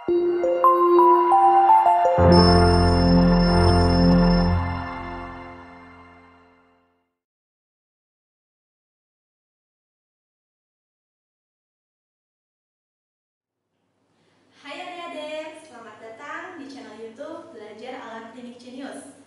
Hai adik-adik, selamat datang di channel YouTube Belajar Alat Klinik Genius.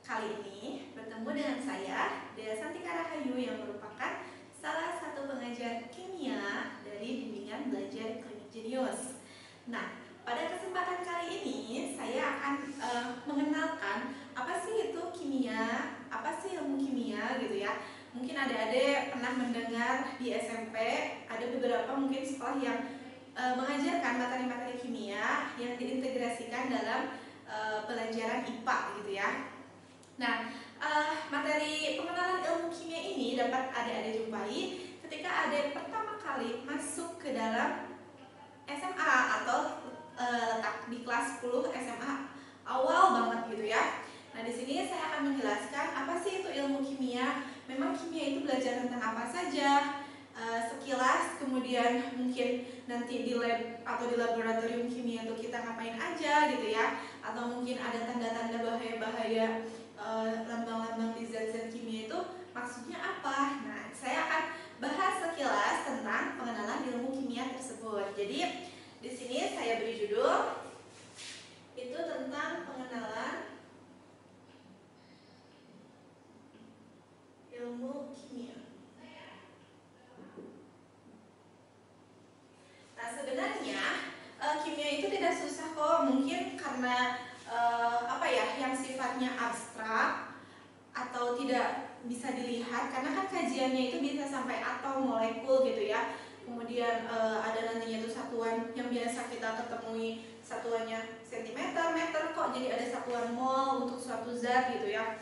Kali ini bertemu dengan saya, Dea Santika Rahayu, yang merupakan salah satu pengajar kimia dari bimbingan Belajar Klinik Genius. Nah, pada kesempatan kali ini saya akan mengenalkan apa sih itu kimia, apa sih ilmu kimia gitu ya. Mungkin adik-adik pernah mendengar di SMP, ada beberapa mungkin sekolah yang mengajarkan materi-materi kimia yang diintegrasikan dalam pelajaran IPA gitu ya. Nah, materi pengenalan ilmu kimia ini dapat adik-adik jumpai ketika adik pertama kali masuk ke dalam SMA atau letak di kelas 10 SMA awal banget gitu ya. Nah, di sini saya akan menjelaskan apa sih itu ilmu kimia. Memang kimia itu belajar tentang apa saja, sekilas, kemudian mungkin nanti di lab atau di laboratorium kimia itu kita ngapain aja gitu ya, atau mungkin ada tanda-tanda bahaya-bahaya lambang-lambang di zat-zat kimia itu maksudnya apa. Nah, saya akan bahas sekilas tentang pengenalan ilmu kimia tersebut. Jadi di sini saya beri judul itu tentang pengenalan ilmu kimia. Nah, sebenarnya kimia itu tidak susah kok. Mungkin karena yang sifatnya abstrak atau tidak bisa dilihat, karena kan kajiannya itu bisa sampai atom, molekul gitu ya. Kemudian ada nantinya itu satuan yang biasa kita ketemui, satuannya sentimeter, meter, kok jadi ada satuan mol untuk suatu zat gitu ya.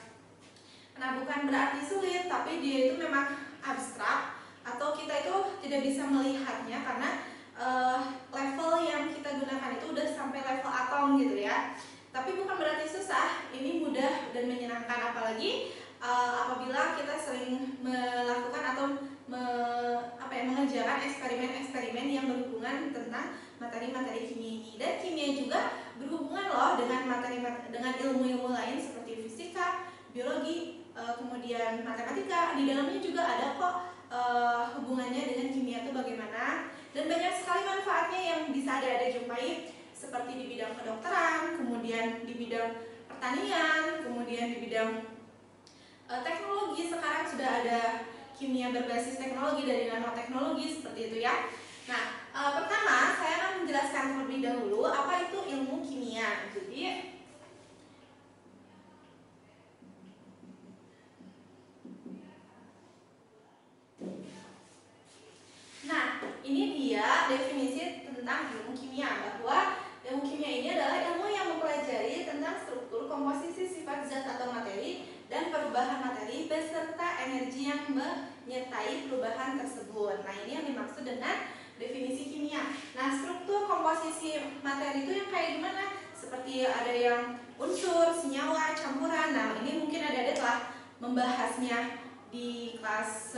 Nah, bukan berarti sulit, tapi dia itu memang abstrak atau kita itu tidak bisa melihatnya karena level yang kita gunakan itu udah sampai level atom gitu ya. Tapi bukan berarti susah, ini mudah dan menyenangkan, apalagi apabila kita sering melakukan atau mengerjakan eksperimen-eksperimen yang berhubungan tentang materi-materi kimia ini. Dan kimia juga berhubungan loh dengan ilmu-ilmu lain seperti fisika, biologi, kemudian matematika. Di dalamnya juga ada kok hubungannya dengan kimia itu bagaimana. Dan banyak sekali manfaatnya yang bisa ada jumpai, seperti di bidang kedokteran, kemudian di bidang pertanian, kemudian di bidang teknologi. Sekarang sudah ada kimia berbasis teknologi dari nanoteknologi seperti itu ya. Nah, pertama saya akan menjelaskan terlebih dahulu apa itu ilmu kimia. Jadi ini dia definisi tentang ilmu kimia, bahwa ilmu kimia ini adalah ilmu yang mempelajari tentang struktur, komposisi, sifat zat atau materi, dan perubahan materi beserta energi yang menyertai perubahan tersebut. Nah, ini yang dimaksud dengan definisi kimia. Nah, struktur, komposisi materi itu yang kayak gimana? Seperti ada yang unsur, senyawa, campuran. Nah, ini mungkin ada telah membahasnya di kelas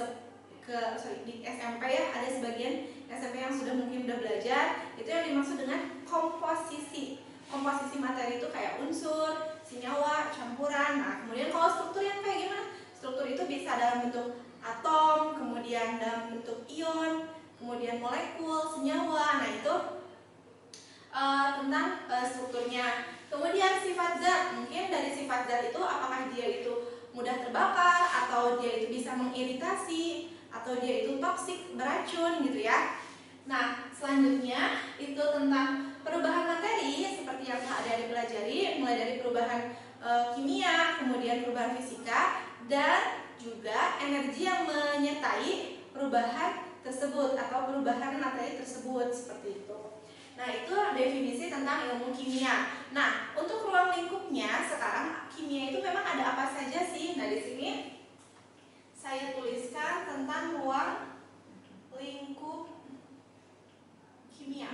di SMP ya, ada sebagian SMP yang mungkin sudah belajar. Itu yang dimaksud dengan komposisi. Komposisi materi itu kayak unsur, senyawa, campuran. Nah, kemudian kalau struktur yang kayak gimana? Struktur itu bisa dalam bentuk atom, kemudian dalam bentuk ion, kemudian molekul, senyawa. Nah, itu tentang strukturnya. Kemudian sifat zat, mungkin dari sifat zat itu apakah dia itu mudah terbakar, atau dia itu bisa mengiritasi, atau dia itu toksik, beracun gitu ya. Nah, selanjutnya itu tentang perubahan materi seperti yang telah ada dipelajari, mulai dari perubahan kimia, kemudian perubahan fisika, dan juga energi yang menyertai perubahan tersebut atau perubahan materi tersebut seperti itu. Nah, itu definisi tentang ilmu kimia. Nah, untuk ruang lingkupnya sekarang kimia itu memang ada apa saja sih? Nah, di sini saya tuliskan tentang ruang lingkup kimia.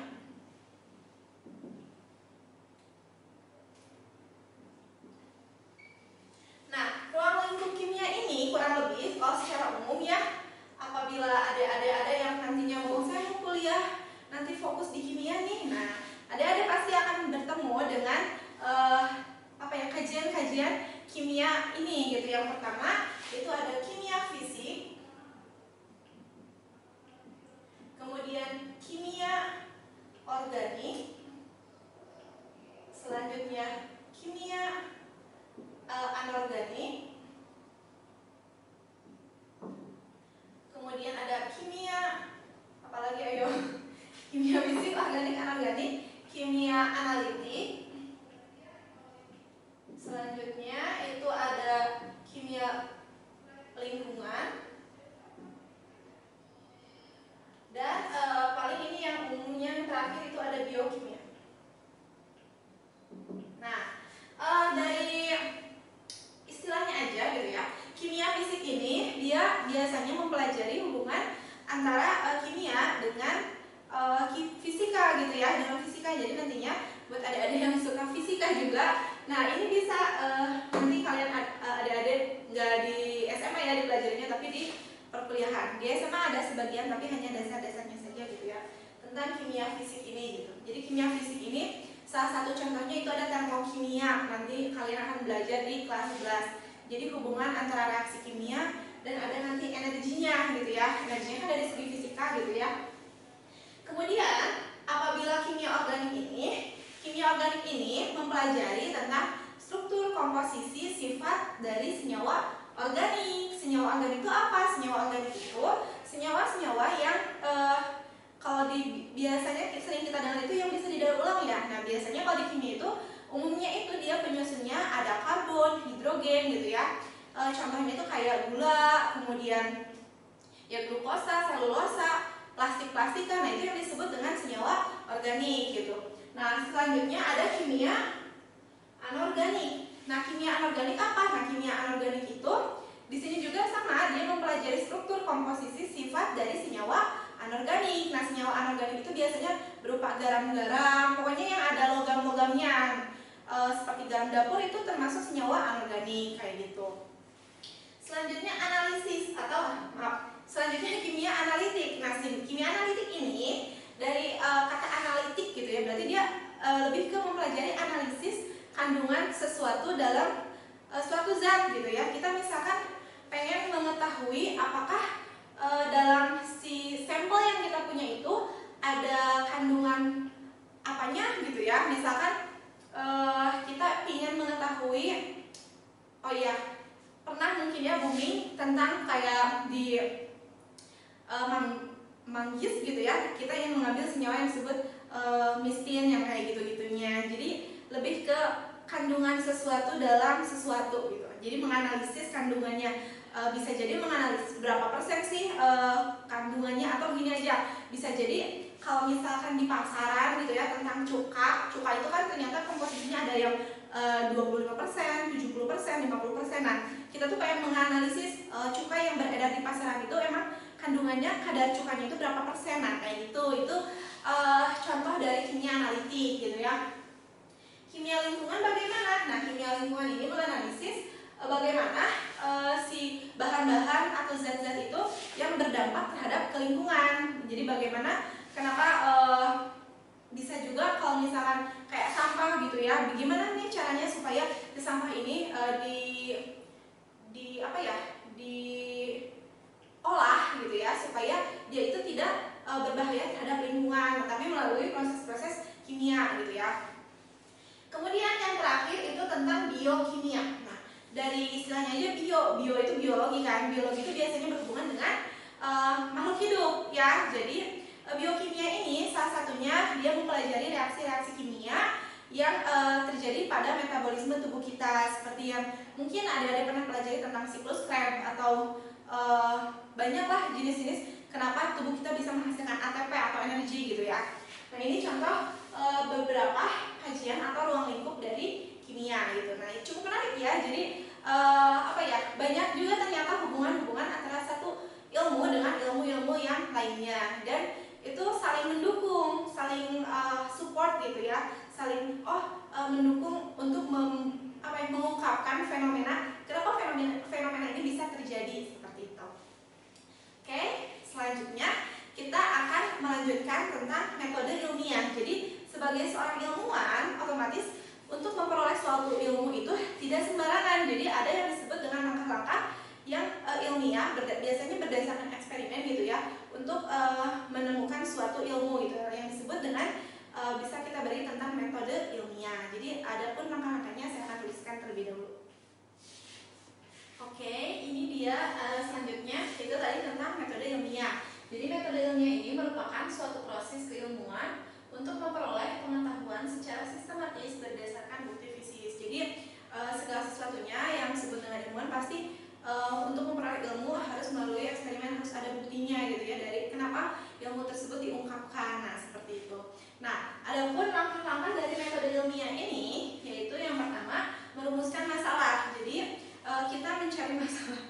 Nah, ruang lingkup kimia ini kurang lebih kalau secara umum ya, apabila ada yang nantinya mau saya kuliah nanti fokus di kimia nih. Nah, ada pasti organik, anorganik, kimia analitik. Selanjutnya itu ada kimia lingkungan. Dan paling ini yang umumnya yang terakhir itu ada biokimia. Nah, dari istilahnya aja gitu ya. Kimia fisik ini dia biasanya mempelajari hubungan antara kimia dengan fisika gitu ya, dengan fisika. Jadi nantinya buat adik-adik yang suka fisika juga, nah ini bisa nanti kalian adik-adik nggak di SMA ya dipelajarinya, tapi di perkuliahan. Di SMA ada sebagian, tapi hanya dasar-dasarnya saja gitu ya, tentang kimia fisik ini gitu. Jadi kimia fisik ini salah satu contohnya itu ada termokimia. Nanti kalian akan belajar di kelas 11. Jadi hubungan antara reaksi kimia dan ada nanti energinya gitu ya. Energinya kan dari segi fisika gitu ya. Kemudian apabila kimia organik ini mempelajari tentang struktur, komposisi, sifat dari senyawa organik. Senyawa organik itu apa? Senyawa organik itu senyawa-senyawa yang kalau biasanya sering kita dengar itu yang bisa didaur ulang ya. Nah biasanya kalau di kimia itu umumnya itu dia penyusunnya ada karbon, hidrogen gitu ya. Contohnya itu kayak gula, kemudian ya glukosa, selulosa, plastik-plastikan. Nah itu yang disebut dengan senyawa organik gitu. Nah selanjutnya ada kimia anorganik. Nah kimia anorganik apa? Nah kimia anorganik itu di sini juga sama, dia mempelajari struktur, komposisi, sifat dari senyawa anorganik. Nah senyawa anorganik itu biasanya berupa garam-garam, pokoknya yang ada logam-logamnya. Seperti garam dapur itu termasuk senyawa anorganik kayak gitu. Selanjutnya analisis atau selanjutnya kimia analitik. Nah kimia analitik ini dari kata analitik gitu ya, berarti dia lebih ke mempelajari analisis kandungan sesuatu dalam suatu zat gitu ya. Kita misalkan pengen mengetahui apakah dalam si sampel yang kita punya itu ada kandungan apanya gitu ya. Misalkan kita ingin mengetahui, oh iya, pernah mungkin ya booming tentang kayak di manggis gitu ya, kita ingin mengambil senyawa yang disebut mistin yang kayak gitu-gitunya. Jadi lebih ke kandungan sesuatu dalam sesuatu gitu. Jadi menganalisis kandungannya. Bisa jadi menganalisis berapa persen sih kandungannya, atau gini aja, bisa jadi kalau misalkan di pasaran gitu ya tentang cuka itu kan ternyata komposisinya ada yang 25%, 70%, 50%. Nah kita tuh kayak menganalisis cuka yang beredar di pasaran itu emang kandungannya, kadar cukanya itu berapa persen. Nah kayak gitu, itu contoh dari kimia analitik gitu ya. Kimia lingkungan bagaimana? Nah kimia lingkungan ini menganalisis bagaimana si bahan-bahan atau zat-zat itu yang berdampak terhadap kelingkungan. Jadi bagaimana, kenapa bisa juga kalau misalkan kayak sampah gitu ya, bagaimana nih caranya supaya di sampah ini diolah gitu ya, supaya dia itu tidak berbahaya terhadap lingkungan, tapi melalui proses-proses kimia gitu ya. Kemudian yang terakhir itu tentang biokimia. Nah, dari istilahnya aja bio itu biologi kan. Biologi itu biasanya berhubungan dengan makhluk hidup ya. Jadi biokimia ini salah satunya dia mempelajari reaksi-reaksi kimia yang terjadi pada metabolisme tubuh kita, seperti yang mungkin ada pernah pelajari tentang siklus Krebs atau banyaklah jenis-jenis kenapa tubuh kita bisa menghasilkan ATP atau energi gitu ya. Nah ini contoh beberapa kajian atau ruang lingkup dari kimia gitu. Nah cukup menarik ya. Jadi banyak juga ternyata hubungan-hubungan antara satu ilmu dengan ilmu-ilmu yang lainnya, dan itu saling mendukung, saling support gitu ya, saling mendukung untuk mengungkapkan fenomena, kenapa fenomena ini bisa terjadi seperti itu. Oke, selanjutnya kita akan melanjutkan tentang metode ilmiah. Jadi sebagai seorang ilmuwan, otomatis untuk memperoleh suatu ilmu itu tidak sembarangan. Jadi ada yang disebut dengan langkah-langkah yang ilmiah, biasanya berdasarkan eksperimen gitu ya, untuk menemukan suatu ilmu gitu, yang disebut dengan bisa kita beri tentang metode ilmiah. Jadi ada pun langkah-langkahnya saya akan tuliskan terlebih dahulu. Oke, ini dia selanjutnya itu tadi tentang metode ilmiah. Jadi metode ilmiah ini merupakan suatu proses keilmuan untuk lakukan. Nah, seperti itu. Nah, adapun langkah-langkah dari metode ilmiah ini, yaitu yang pertama merumuskan masalah. Jadi kita mencari masalah,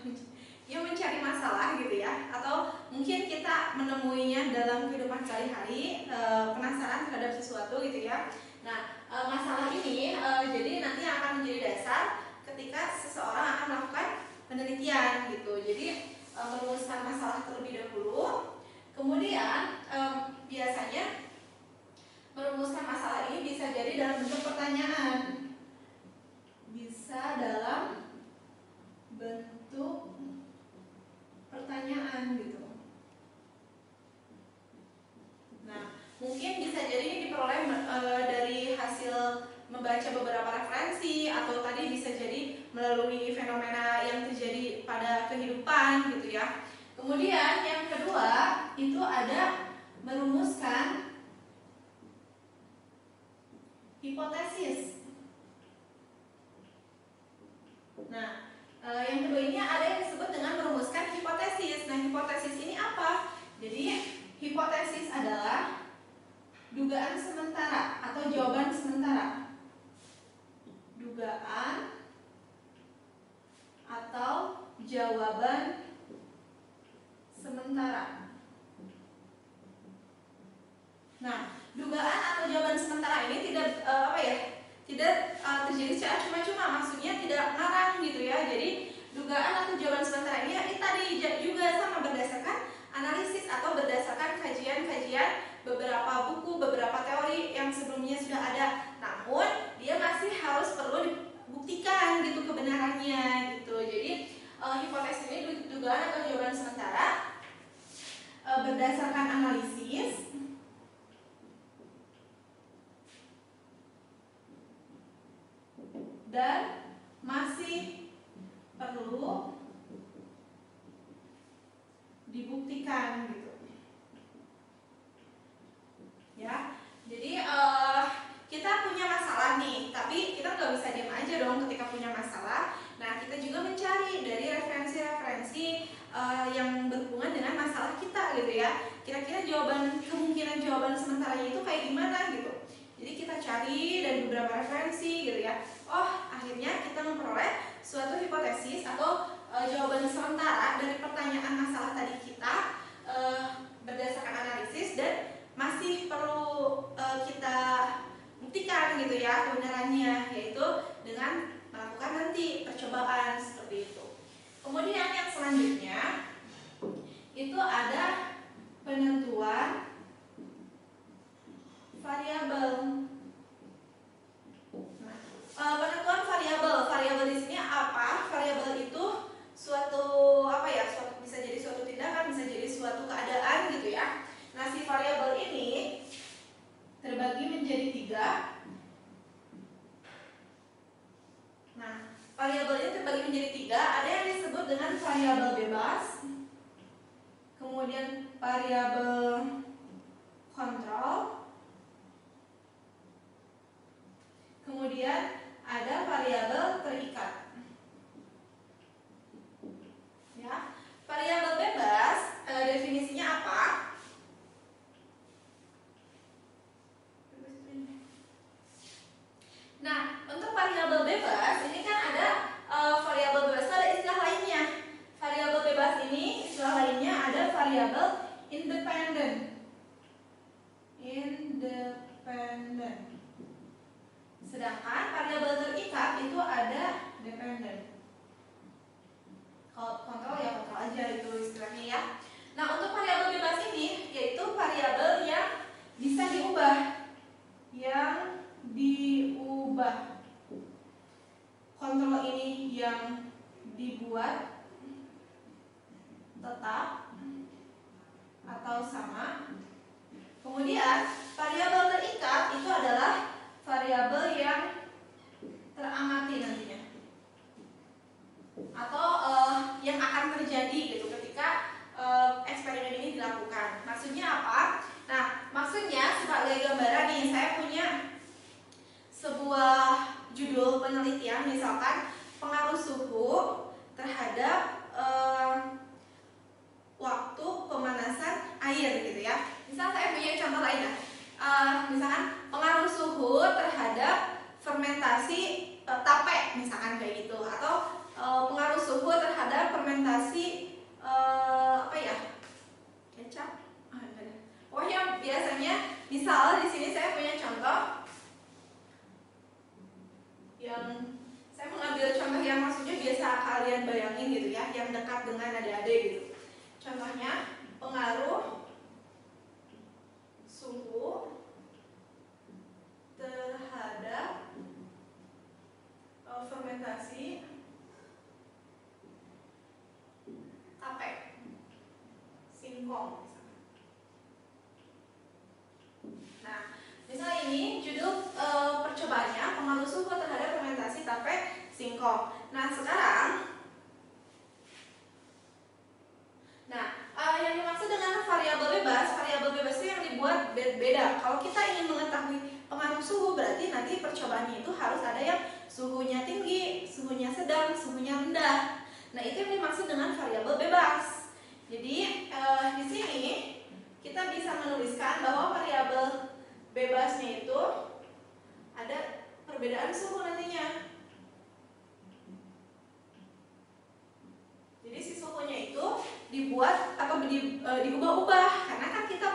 mencari masalah gitu ya, atau mungkin kita menemuinya dalam kehidupan sehari-hari, penasaran terhadap sesuatu gitu ya. Nah, masalah ini jadi nanti akan menjadi dasar ketika seseorang akan melakukan penelitian gitu. Jadi merumuskan masalah terlebih dahulu, kemudian biasanya merumuskan masalah ini bisa jadi dalam bentuk pertanyaan, bisa dalam bentuk pertanyaan gitu. Nah, mungkin bisa jadi ini diperoleh dari hasil membaca beberapa referensi, atau tadi bisa jadi melalui fenomena yang terjadi pada kehidupan gitu ya. Kemudian yang kedua itu ada merumuskan hipotesis. Nah, yang kedua ini ada yang disebut dengan merumuskan hipotesis. Nah, hipotesis ini apa? Jadi hipotesis adalah dugaan sementara atau jawaban sementara. Dugaan atau jawaban sementara. Nah, dugaan atau jawaban sementara ini tidak tidak terjadi secara cuma-cuma, maksudnya tidak ngarang gitu ya. Jadi dugaan atau jawaban sementara ini tadi juga sama berdasarkan analisis atau berdasarkan kajian-kajian beberapa buku, beberapa teori yang sebelumnya sudah ada. Namun dia masih harus perlu dibuktikan gitu kebenarannya gitu. Jadi hipotesis ini dugaan atau jawaban sementara berdasarkan analisis dan masih perlu dibuktikan gitu ya. Jadi kita punya masalah nih, tapi kita nggak bisa diam aja dong ketika punya masalah. Nah, kita juga mencari dari referensi-referensi yang berhubungan dengan masalah kita gitu ya. Kira-kira kemungkinan jawaban sementaranya itu kayak gimana gitu. Jadi kita cari dari beberapa referensi gitu ya. Oh, akhirnya kita memperoleh suatu hipotesis atau jawaban sementara dari pertanyaan masalah tadi kita berdasarkan analisis dan masih perlu kita buktikan gitu ya kebenarannya, yaitu dengan melakukan nanti percobaan seperti itu. Kemudian yang selanjutnya itu ada penentuan variabel. Penentuan variabel di sini apa? Variabel itu suatu bisa jadi suatu tindakan, bisa jadi suatu keadaan gitu ya. Nah, si variabel ini terbagi menjadi 3. Nah, variabel ini terbagi menjadi 3. Ada yang disebut dengan variabel bebas, kemudian variabel kontrol, kemudian ada variabel terikat. Ya, variabel bebas definisinya apa? Nah, untuk variabel bebas ini kan ada variabel bebas itu ada istilah lainnya. Variabel bebas ini istilah lainnya ada variabel independen. Sedangkan variabel terikat itu ada dependen. Kalau kontrol ya kontrol aja itu istilahnya ya. Nah, untuk variabel bebas ini yaitu variabel yang bisa diubah. Kontrol ini yang dibuat tetap atau sama. Kemudian variabel terikat itu adalah variabel yang teramati nantinya, atau yang akan terjadi gitu ketika eksperimen ini dilakukan. Maksudnya apa? Nah, maksudnya sebagai gambaran nih, saya punya sebuah judul penelitian, misalkan pengaruh suhu terhadap waktu pemanasan air gitu ya. Misal saya punya singkong. Nah, sekarang yang dimaksud dengan variabel bebas itu yang dibuat beda. Kalau kita ingin mengetahui pengaruh suhu, berarti nanti percobaannya itu harus ada yang suhunya tinggi, suhunya sedang, suhunya rendah. Nah, itu yang dimaksud dengan variabel bebas. Jadi di sini kita bisa menuliskan bahwa variabel bebasnya itu ada perbedaan suhu nantinya. Jadi si suhunya itu dibuat atau diubah-ubah, karena kan kita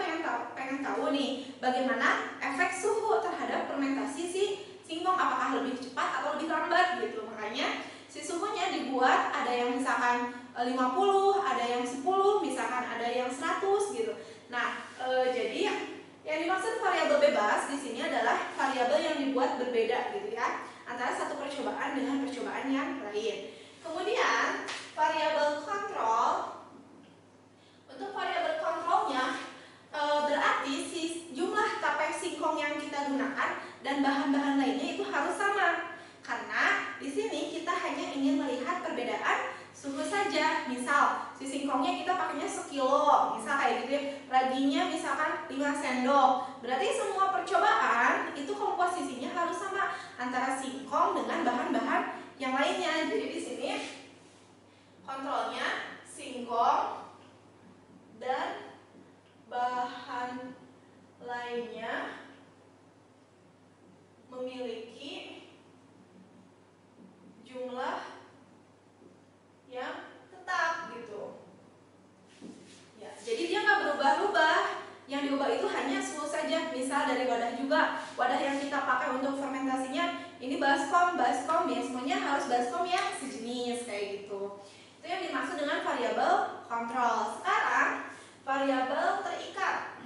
pengen tahu nih bagaimana efek suhu terhadap fermentasi si singkong, apakah lebih cepat atau lebih lambat gitu. Makanya si suhunya dibuat ada yang misalkan 50, ada yang 10, misalkan ada yang 100 gitu. Nah, jadi yang dimaksud variabel bebas di sini adalah variabel yang dibuat berbeda gitu ya, antara satu percobaan dengan percobaan yang lain. Kemudian variabel kontrol. Untuk variabel kontrolnya berarti si jumlah tape singkong yang kita gunakan dan bahan-bahan lainnya itu harus sama. Karena di sini kita hanya ingin melihat perbedaan suhu saja. Misal si singkongnya kita pakainya sekilo, misal kayak gitu ya. Raginya misalkan 5 sendok. Berarti semua percobaan itu komposisinya harus sama antara singkong dengan bahan-bahan yang lainnya. Jadi di sini kontrolnya singkong dan bahan lainnya memiliki jumlah yang tetap gitu. Ya, jadi dia nggak berubah-ubah. Yang diubah itu hanya suhu saja. Misal dari wadah juga, wadah yang kita pakai untuk fermentasinya ini baskom biasanya harus baskom yang sejenis kayak gitu. Itu yang dimaksud dengan variabel kontrol. Sekarang variabel terikat.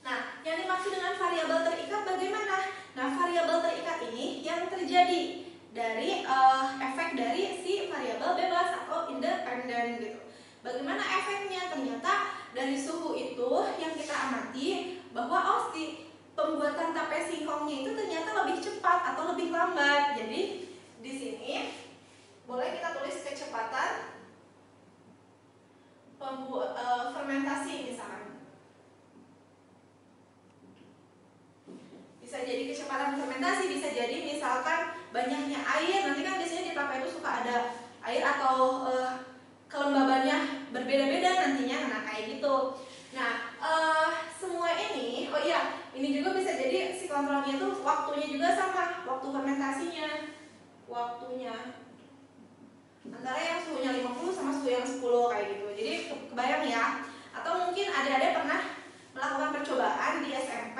Nah, yang dimaksud dengan variabel terikat bagaimana? Nah, variabel terikat ini yang terjadi dari efek dari si variabel bebas atau independen gitu. Bagaimana efeknya? Ternyata dari suhu itu yang kita amati bahwa si pembuatan tape singkongnya itu ternyata lebih cepat atau lebih lambat. Jadi di sini boleh kita tulis kecepatan fermentasi misalkan. Bisa jadi kecepatan fermentasi, bisa jadi misalkan banyaknya air. Nanti kan biasanya di tape itu suka ada air atau kelembabannya berbeda-beda nantinya. Nah, kayak gitu. Nah, semua ini, oh iya, ini juga bisa jadi si kontrolnya itu waktunya juga sama, waktu fermentasinya. Waktunya antara yang suhunya 50 sama suhu yang 10 kayak gitu. Jadi kebayang ya. Atau mungkin adik-adik pernah melakukan percobaan di SMP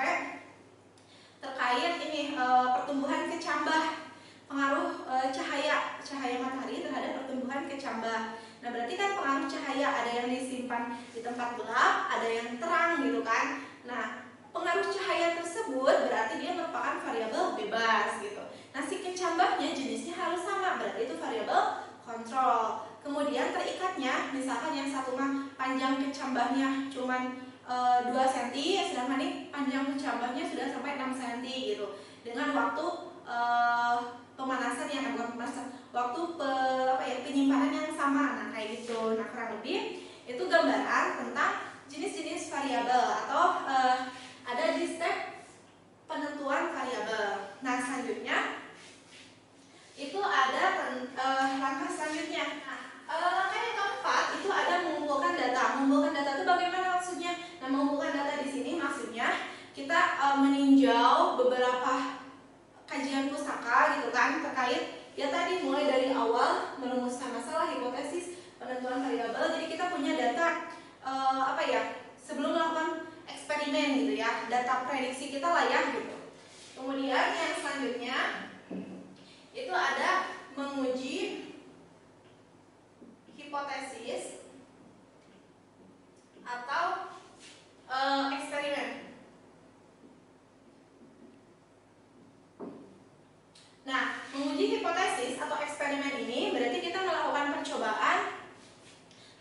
terkait ini pertumbuhan kecambah, pengaruh cahaya matahari terhadap pertumbuhan kecambah. Nah, berarti kan pengaruh cahaya ada yang disimpan di tempat gelap, ada yang terang gitu kan. Nah, pengaruh cahaya tersebut berarti dia merupakan variabel bebas gitu. Nah, si kecambahnya jenisnya harus sama, berarti itu variabel kontrol. Kemudian terikatnya, misalkan yang satu mah panjang kecambahnya cuman 2 cm, sedangkan ini panjang kecambahnya sudah sampai 6 cm gitu. Dengan waktu pemanasan yang bukan pemanasan, waktu penyimpanan yang sama. Nah, kayak gitu. Nah, kurang lebih itu gambaran tentang jenis-jenis variabel atau ada di step penentuan variabel. Nah, selanjutnya itu ada langkah selanjutnya. Langkah yang keempat itu ada mengumpulkan data. Mengumpulkan data itu bagaimana maksudnya? Nah, mengumpulkan data di sini maksudnya kita meninjau beberapa kajian pustaka gitu kan terkait ya tadi mulai dari awal merumuskan masalah, hipotesis, penentuan variabel. Jadi kita punya data sebelum melakukan eksperimen gitu ya, data prediksi kita lah ya gitu. Kemudian yang selanjutnya itu ada menguji hipotesis atau eksperimen. Nah, menguji hipotesis atau eksperimen ini berarti kita melakukan percobaan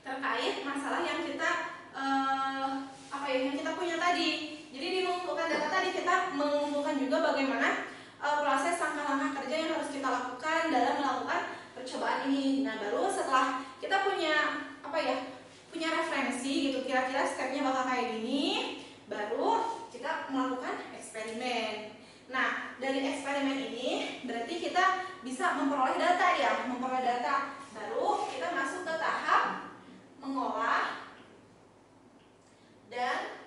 terkait masalah yang kita yang kita punya tadi. Jadi di mengumpulkan data tadi kita mengumpulkan juga bagaimana proses langkah-langkah kerja yang harus kita lakukan dalam melakukan percobaan ini. Nah, baru setelah kita punya punya referensi gitu, kira-kira stepnya bakal kayak gini, baru kita melakukan eksperimen. Nah, dari eksperimen ini berarti kita bisa memperoleh data ya, memperoleh data. Baru kita masuk ke tahap mengolah dan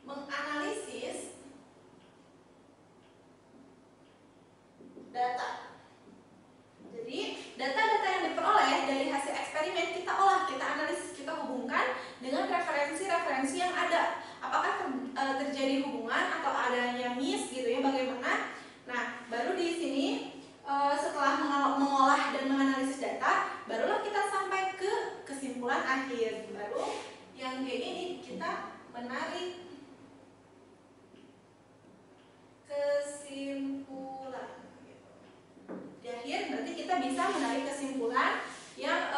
menganalisis data. Jadi, data-data yang diperoleh dari hasil eksperimen kita olah, kita analisis, kita hubungkan dengan referensi-referensi yang ada. Apakah terjadi hubungan atau adanya miss gitu ya, bagaimana? Nah, baru di sini setelah mengolah dan menganalisis data, barulah kita sampai ke kesimpulan akhir. Baru yang kayak ini kita menarik kesimpulan. Di akhir berarti kita bisa menarik kesimpulan yang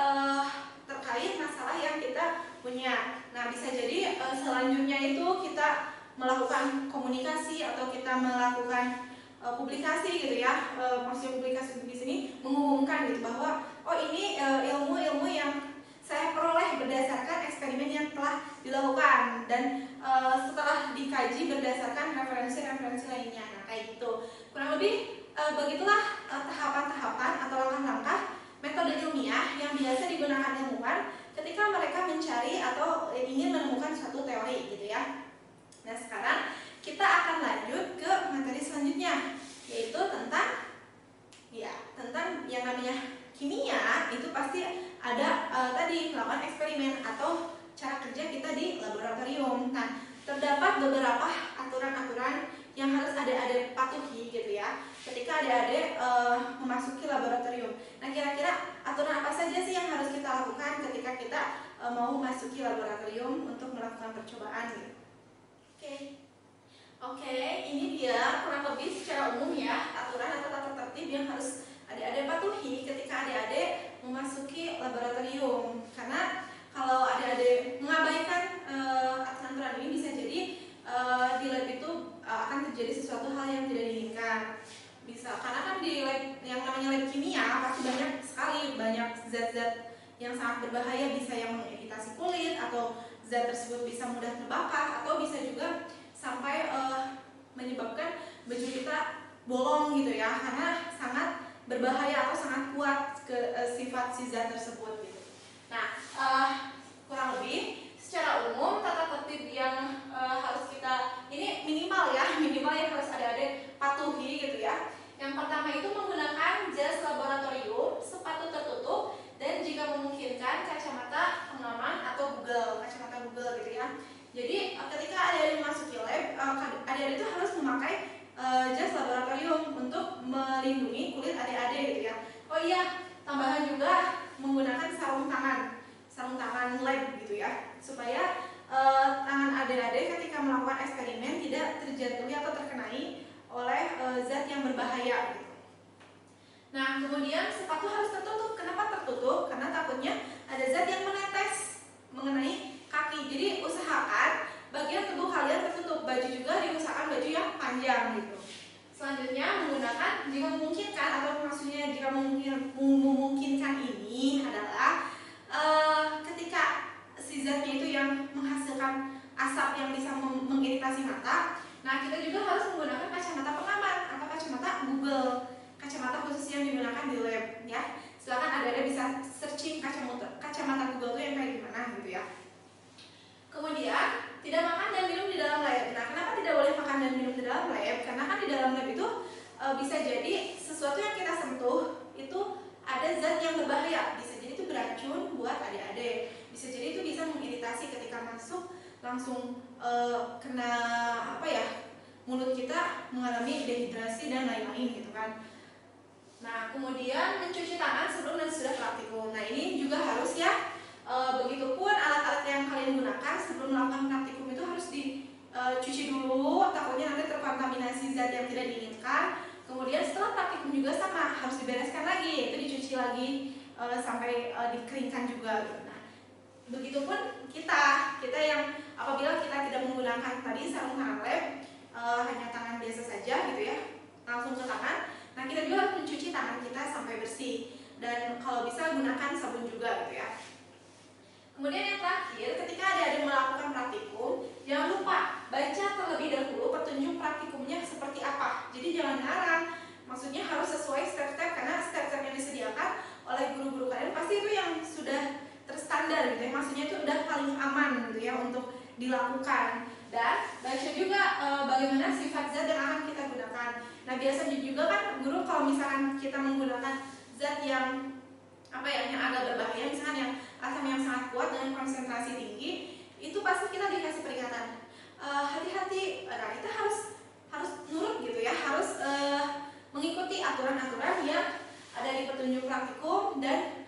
terkait masalah yang kita punya. Nah, bisa jadi selanjutnya itu kita melakukan komunikasi atau kita melakukan publikasi gitu ya. Maksudnya publikasi di sini mengumumkan gitu bahwa oh ini ilmu-ilmu yang saya peroleh berdasarkan eksperimen yang telah dilakukan dan setelah dikaji berdasarkan referensi-referensi lainnya. Nah, kayak gitu. Kurang lebih begitulah tahapan-tahapan atau langkah-langkah metode ilmiah yang biasa digunakan ilmuwan ketika mereka mencari atau ingin menemukan suatu teori gitu ya. Nah, sekarang kita akan lanjut ke materi selanjutnya, yaitu tentang yang namanya kimia. Itu pasti ada tadi melakukan eksperimen atau cara kerja kita di laboratorium. Nah, terdapat beberapa aturan-aturan yang harus adik-adik patuhi gitu ya ketika adik-adik memasuki laboratorium. Nah, kira-kira aturan apa saja sih yang harus kita lakukan ketika kita mau memasuki laboratorium untuk melakukan percobaan gitu. Oke, ini dia kurang lebih secara umum ya aturan atau tata tertib yang harus adik-adik patuhi ketika adik-adik memasuki laboratorium. Karena kalau adik-adik mengabaikan aturan-aturan ini bisa jadi di lab itu akan terjadi sesuatu hal yang tidak diinginkan. Bisa karena kan di lab yang namanya lab kimia pasti banyak zat-zat yang sangat berbahaya, bisa yang mengiritasi kulit atau zat tersebut bisa mudah terbakar atau bisa juga sampai menyebabkan baju kita bolong gitu ya, karena sangat berbahaya atau sangat kuat sifat si zat tersebut gitu. Nah, kurang lebih secara umum tata tertib yang harus kita ini minimal yang harus adik-adik patuhi gitu ya. Yang pertama itu menggunakan jas laboratorium, sepatu tertutup, dan jika memungkinkan kacamata pengaman atau kacamata Google gitu ya. Jadi ketika adik-adik memasuki lab, adik-adik itu harus memakai jas laboratorium untuk melindungi kulit adik-adik gitu ya. Oh iya, tambahan juga menggunakan sarung tangan lab gitu ya, supaya tangan adik-adik ketika melakukan eksperimen tidak terjatuhi atau terkenai oleh zat yang berbahaya gitu. Nah, kemudian sepatu harus tertutup. Kenapa tertutup? Karena takutnya ada zat yang menetes mengenai kaki. Jadi usahakan bagian tubuh kalian tertutup. Baju juga diusahakan baju yang panjang gitu. Selanjutnya menggunakan jika memungkinkan atau maksudnya jika memungkinkan ini adalah ketika si zatnya itu yang menghasilkan asap yang bisa mengiritasi mata. Nah, kita juga harus menggunakan kacamata pengaman atau kacamata Google, kacamata khusus yang digunakan di lab ya. Silakan adik-adik bisa searching kacamata Google itu yang kayak gimana gitu ya. Kemudian tidak makan dan minum di dalam lab. Nah, kenapa tidak boleh makan dan minum di dalam lab? Karena kan di dalam lab itu bisa jadi sesuatu yang kita sentuh itu ada zat yang berbahaya. Bisa jadi itu beracun buat adik-adik. Bisa jadi itu bisa mengiritasi ketika masuk langsung kena mulut kita mengalami dehidrasi dan lain-lain gitu kan. Nah, kemudian mencuci tangan sebelum dan sesudah praktikum. Nah, ini juga harus ya. Begitupun alat-alat yang kalian gunakan sebelum melakukan praktikum itu harus dicuci dulu, takutnya nanti terkontaminasi zat yang tidak diinginkan. Kemudian setelah praktikum juga sama, harus dibereskan lagi, yaitu dicuci lagi sampai dikeringkan juga gitu. Nah, begitupun kita yang apabila kita tidak menggunakan tadi sarung tangan lab, hanya tangan biasa saja gitu ya, langsung ke terakhir, ketika adik-adik melakukan praktikum, jangan lupa baca terlebih dahulu petunjuk praktikumnya seperti apa. Jadi jangan ngarang, maksudnya harus sesuai step-step, karena step-step yang disediakan oleh guru-guru kalian pasti itu yang sudah terstandar gitu ya, maksudnya itu udah paling aman gitu ya untuk dilakukan. Dan baca juga bagaimana sifat zat yang akan kita gunakan. Nah biasanya juga kan guru kalau misalkan kita menggunakan zat yang yang agak berbahaya, misalkan yang asam yang sangat kuat dengan konsentrasi tinggi, itu pasti kita dikasih peringatan, hati-hati. Nah kita harus nurut gitu ya, harus mengikuti aturan-aturan yang ada di petunjuk praktikum. Dan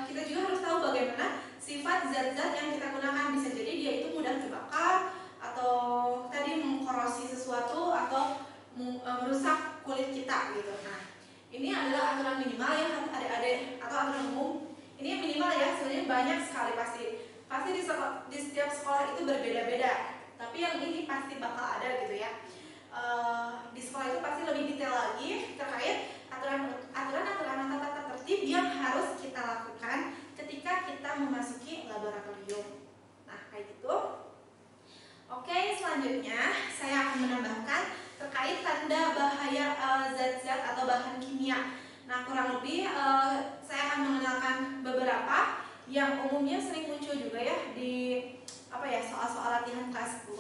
kita juga harus tahu bagaimana sifat zat-zat yang kita gunakan. Bisa jadi dia itu mudah terbakar, atau tadi mengkorosi sesuatu, atau merusak kulit kita gitu. Nah ini adalah aturan minimal yang harus adik-adik, atau aturan umum. Ini yang minimal ya, sebenarnya banyak sekali pasti di setiap sekolah itu berbeda-beda. Tapi yang ini pasti bakal ada gitu ya. Di sekolah itu pasti lebih detail lagi terkait aturan-aturan tata tertib yang harus kita lakukan ketika kita memasuki laboratorium. Nah kayak gitu. Oke, selanjutnya saya akan menambahkan terkait tanda bahaya zat-zat atau bahan kimia. Nah kurang lebih saya akan mengenalkan beberapa yang umumnya sering muncul juga ya di soal-soal latihan kelas 10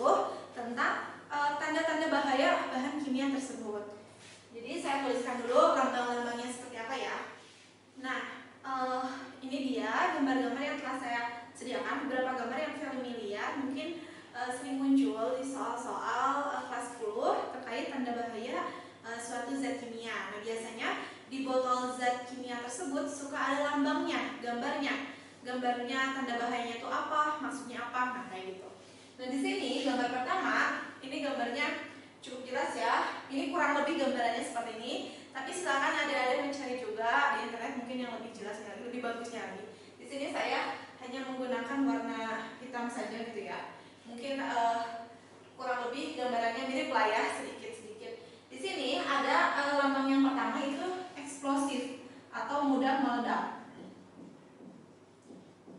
tentang tanda-tanda bahaya bahan kimia tersebut. Jadi saya tuliskan dulu lambang-lambangnya seperti apa ya. Nah ini dia gambar-gambar yang telah saya sediakan, beberapa gambar yang familiar, mungkin sering muncul di soal-soal kelas 10 terkait tanda bahaya suatu zat kimia. Nah biasanya di botol zat kimia tersebut suka ada lambangnya, gambarnya tanda bahayanya itu apa, maksudnya apa, nah kayak gitu. Nah di sini gambar pertama, ini gambarnya cukup jelas ya. Ini kurang lebih gambarannya seperti ini, tapi silakan adik-adik mencari juga di internet mungkin yang lebih jelas lagi, lebih bagusnya lagi. Di sini saya hanya menggunakan warna hitam saja gitu ya. Mungkin kurang lebih gambarannya mirip lah ya, sedikit-sedikit. Di sini ada lambang yang pertama itu eksplosif atau mudah meledak.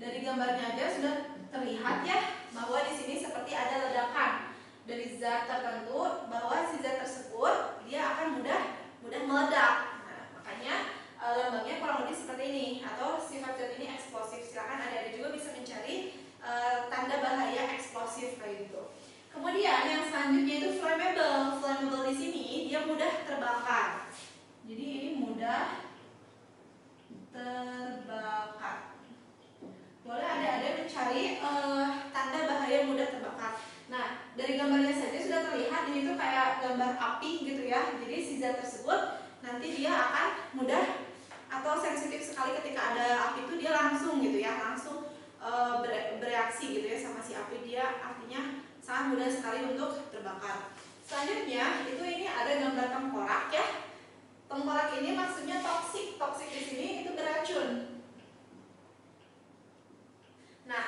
Dari gambarnya aja sudah terlihat ya bahwa di sini seperti ada ledakan dari zat tertentu, bahwa si zat tersebut dia akan mudah meledak. Nah, makanya lambangnya kurang lebih seperti ini, atau sifat zat ini eksplosif. Silakan adik-adik juga bisa mencari tanda bahaya eksplosif kayak gitu. Kemudian yang selanjutnya itu flammable. Flammable di sini dia mudah terbakar. Jadi ini mudah terbakar. Boleh adik-adik mencari tanda bahaya mudah terbakar. Nah dari gambarnya saja sudah terlihat ini tuh kayak gambar api gitu ya. Jadi si zat tersebut nanti dia akan mudah atau sensitif sekali ketika ada api itu, dia langsung gitu ya, langsung bereaksi gitu ya sama si api, dia artinya sangat mudah sekali untuk terbakar. Selanjutnya itu ini ada gambar tengkorak ya. Tengkorak ini maksudnya toksik. Toksik di sini itu beracun. Nah,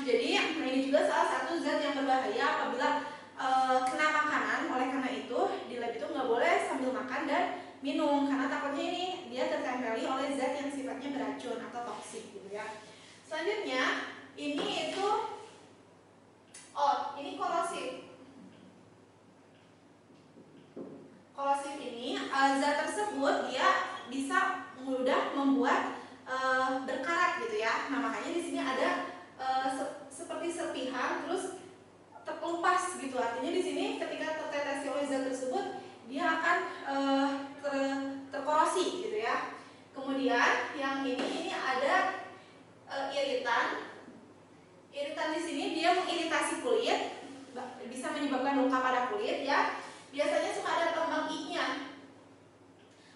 jadi ini juga salah satu zat yang berbahaya apabila kena makanan. Oleh karena itu di lab itu nggak boleh sambil makan dan minum, karena takutnya ini dia tertempeli oleh zat yang sifatnya beracun atau toksik gitu ya. Selanjutnya ini itu ini korosif. Korosif ini zat tersebut dia bisa mudah membuat berkarat gitu ya. Nah makanya di sini ada seperti serpihan terus terkelupas gitu. Artinya di sini ketika tertetesi oleh zat tersebut dia akan terkorosi gitu ya. Kemudian yang ini ada iritan. Iritan di sini dia mengiritasi kulit, bisa menyebabkan luka pada kulit ya. Biasanya suka ada lambang I-nya.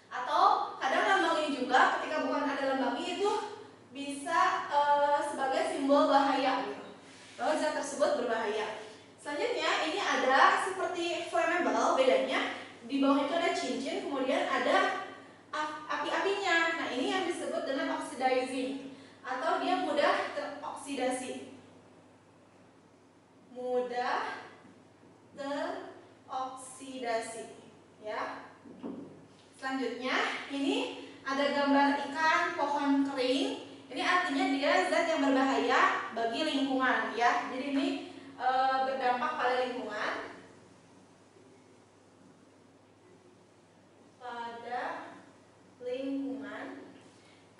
Atau kadang lambang ini juga ketika bukan ada lambang I itu bisa sebagai simbol bahaya gitu, bahwa zat tersebut berbahaya. Selanjutnya ini ada seperti flammable, bedanya di bawah itu ada cincin, kemudian ada api-apinya. Nah ini yang disebut dengan oxidizing, atau dia mudah teroksidasi. Mudah teroksidasi ya. Selanjutnya ini ada gambar ikan pohon kering. Ini artinya dia zat yang berbahaya bagi lingkungan ya. Jadi ini berdampak pada lingkungan.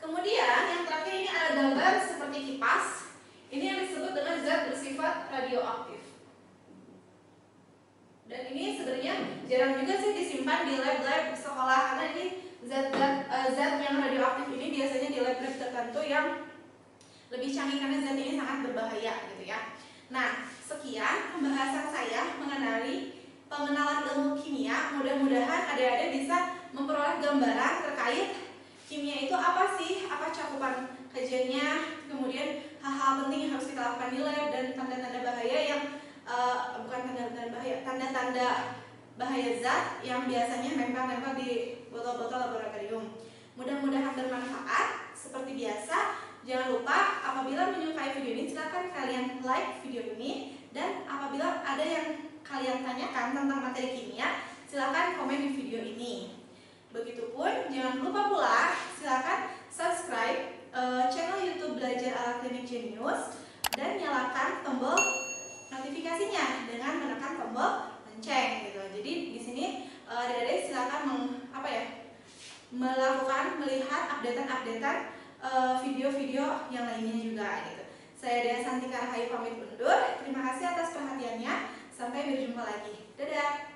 Kemudian yang terakhir ini ada gambar seperti kipas. Ini yang disebut dengan zat bersifat radioaktif. Dan ini sebenarnya jarang juga sih disimpan di lab-lab sekolah, karena ini zat yang radioaktif ini biasanya di lab-lab tertentu yang lebih canggih, karena zat ini sangat berbahaya gitu ya. Nah, sekian pembahasan saya mengenai pengenalan ilmu kimia. Mudah-mudahan adik-adik bisa memperoleh gambaran terkait kimia itu apa sih, apa cakupan kajiannya, kemudian hal-hal penting yang harus kita lakukan di lab, dan tanda-tanda bahaya yang bukan tanda-tanda bahaya, tanda-tanda bahaya zat yang biasanya nempel-nempel di botol-botol laboratorium. Mudah-mudahan bermanfaat. Seperti biasa, jangan lupa apabila menyukai video ini silakan kalian like video ini, dan apabila ada yang kalian tanyakan tentang materi kimia silakan komen di video ini. Begitupun jangan lupa pula silakan subscribe channel YouTube Belajar Ala Klinik Jenius dan nyalakan tombol notifikasinya dengan menekan tombol lonceng gitu. Jadi di sini adik-adik silakan melihat updatean video-video yang lainnya juga gitu. Saya Dea Santika Rahayu pamit undur. Terima kasih atas perhatiannya. Sampai berjumpa lagi. Dadah.